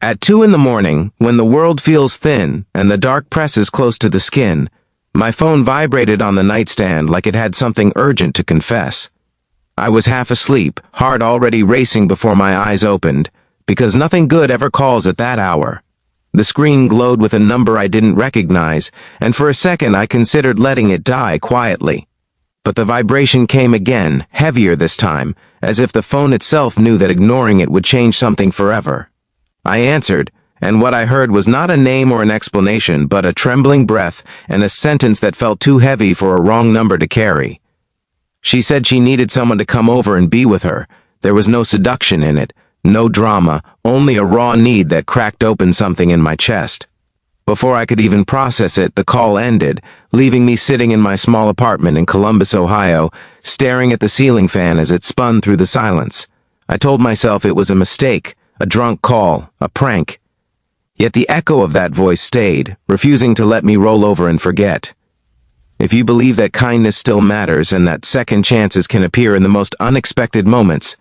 At 2 in the morning, when the world feels thin and the dark presses close to the skin, my phone vibrated on the nightstand like it had something urgent to confess. I was half asleep, heart already racing before my eyes opened, because nothing good ever calls at that hour. The screen glowed with a number I didn't recognize, and for a second I considered letting it die quietly. But the vibration came again, heavier this time, as if the phone itself knew that ignoring it would change something forever. I answered, and what I heard was not a name or an explanation, but a trembling breath and a sentence that felt too heavy for a wrong number to carry. She said she needed someone to come over and be with her. There was no seduction in it, no drama, only a raw need that cracked open something in my chest. Before I could even process it, the call ended, leaving me sitting in my small apartment in Columbus, Ohio, staring at the ceiling fan as it spun through the silence. I told myself it was a mistake, a drunk call, a prank. Yet the echo of that voice stayed, refusing to let me roll over and forget. If you believe that kindness still matters and that second chances can appear in the most unexpected moments,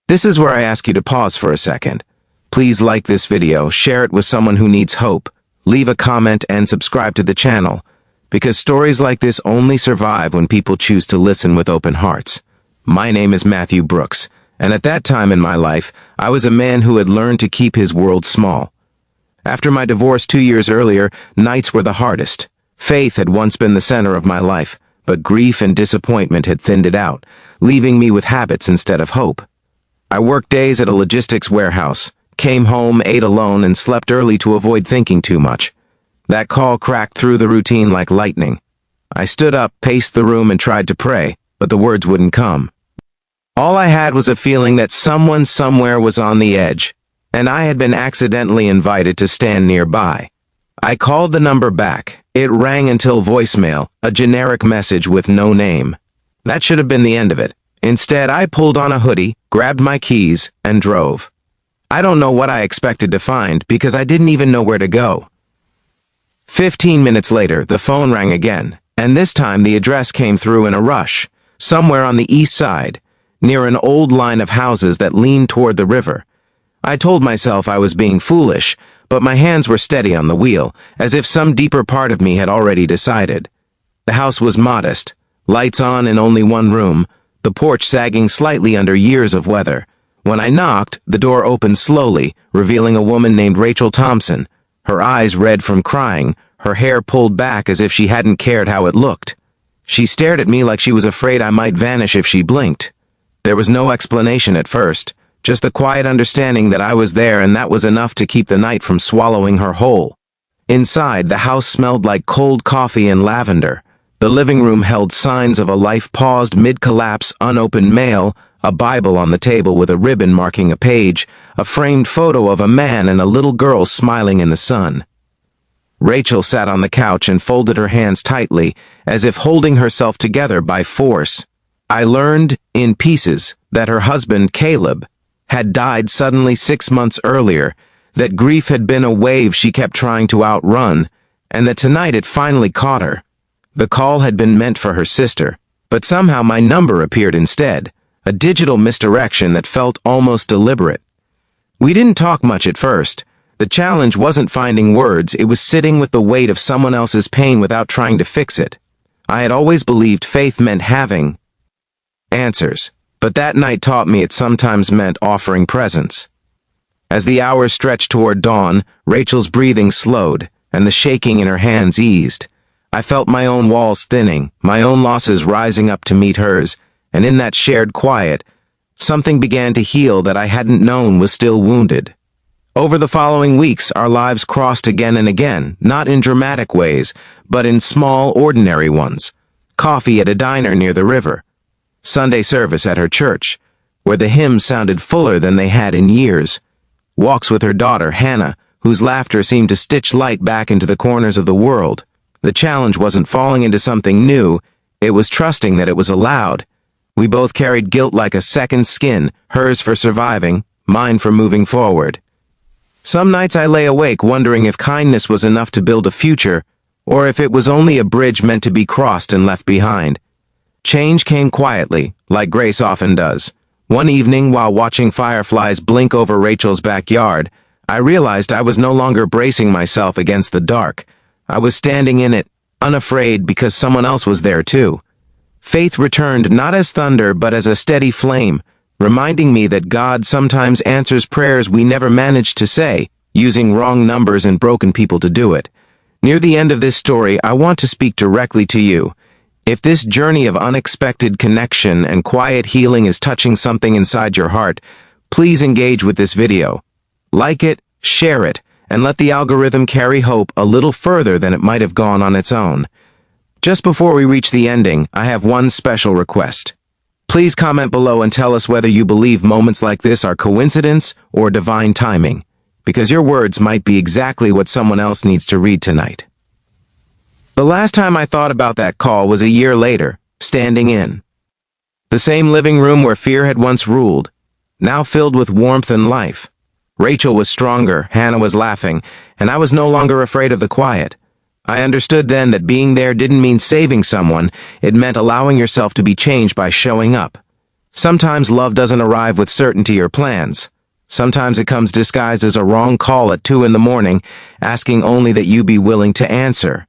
this is where I ask you to pause for a second. Please like this video, share it with someone who needs hope, leave a comment and subscribe to the channel, because stories like this only survive when people choose to listen with open hearts. My name is Matthew Brooks, and at that time in my life, I was a man who had learned to keep his world small. After my divorce 2 years earlier, nights were the hardest. Faith had once been the center of my life, but grief and disappointment had thinned it out, leaving me with habits instead of hope. I worked days at a logistics warehouse, came home, ate alone, and slept early to avoid thinking too much. That call cracked through the routine like lightning. I stood up, paced the room, and tried to pray, but the words wouldn't come. All I had was a feeling that someone somewhere was on the edge, and I had been accidentally invited to stand nearby. I called the number back. It rang until voicemail, a generic message with no name. That should have been the end of it. Instead, I pulled on a hoodie, grabbed my keys, and drove. I don't know what I expected to find because I didn't even know where to go. 15 minutes later, the phone rang again, and this time the address came through in a rush, somewhere on the east side, near an old line of houses that leaned toward the river. I told myself I was being foolish, but my hands were steady on the wheel, as if some deeper part of me had already decided. The house was modest, lights on in only one room, the porch sagging slightly under years of weather. When I knocked, the door opened slowly, revealing a woman named Rachel Thompson, her eyes red from crying, her hair pulled back as if she hadn't cared how it looked. She stared at me like she was afraid I might vanish if she blinked. There was no explanation at first, just a quiet understanding that I was there, and that was enough to keep the night from swallowing her whole. Inside, the house smelled like cold coffee and lavender. The living room held signs of a life paused mid-collapse, unopened mail, a Bible on the table with a ribbon marking a page, a framed photo of a man and a little girl smiling in the sun. Rachel sat on the couch and folded her hands tightly, as if holding herself together by force. I learned, in pieces, that her husband, Caleb, had died suddenly 6 months earlier, that grief had been a wave she kept trying to outrun, and that tonight it finally caught her. The call had been meant for her sister, but somehow my number appeared instead, a digital misdirection that felt almost deliberate. We didn't talk much at first. The challenge wasn't finding words, it was sitting with the weight of someone else's pain without trying to fix it. I had always believed faith meant having answers, but that night taught me it sometimes meant offering presence. As the hours stretched toward dawn, Rachel's breathing slowed, and the shaking in her hands eased. I felt my own walls thinning, my own losses rising up to meet hers, and in that shared quiet, something began to heal that I hadn't known was still wounded. Over the following weeks, our lives crossed again and again, not in dramatic ways, but in small, ordinary ones. Coffee at a diner near the river. Sunday service at her church, where the hymns sounded fuller than they had in years. Walks with her daughter, Hannah, whose laughter seemed to stitch light back into the corners of the world. The challenge wasn't falling into something new, it was trusting that it was allowed. We both carried guilt like a second skin, hers for surviving, mine for moving forward. Some nights I lay awake wondering if kindness was enough to build a future, or if it was only a bridge meant to be crossed and left behind. Change came quietly, like grace often does. One evening, while watching fireflies blink over Rachel's backyard, I realized I was no longer bracing myself against the dark. I was standing in it, unafraid because someone else was there too. Faith returned not as thunder but as a steady flame, reminding me that God sometimes answers prayers we never managed to say, using wrong numbers and broken people to do it. Near the end of this story, I want to speak directly to you. If this journey of unexpected connection and quiet healing is touching something inside your heart, please engage with this video. Like it, share it, and let the algorithm carry hope a little further than it might have gone on its own. Just before we reach the ending, I have one special request. Please comment below and tell us whether you believe moments like this are coincidence or divine timing, because your words might be exactly what someone else needs to read tonight. The last time I thought about that call was a year later, standing in the same living room where fear had once ruled, now filled with warmth and life. Rachel was stronger, Hannah was laughing, and I was no longer afraid of the quiet. I understood then that being there didn't mean saving someone, it meant allowing yourself to be changed by showing up. Sometimes love doesn't arrive with certainty or plans. Sometimes it comes disguised as a wrong call at 2 in the morning, asking only that you be willing to answer.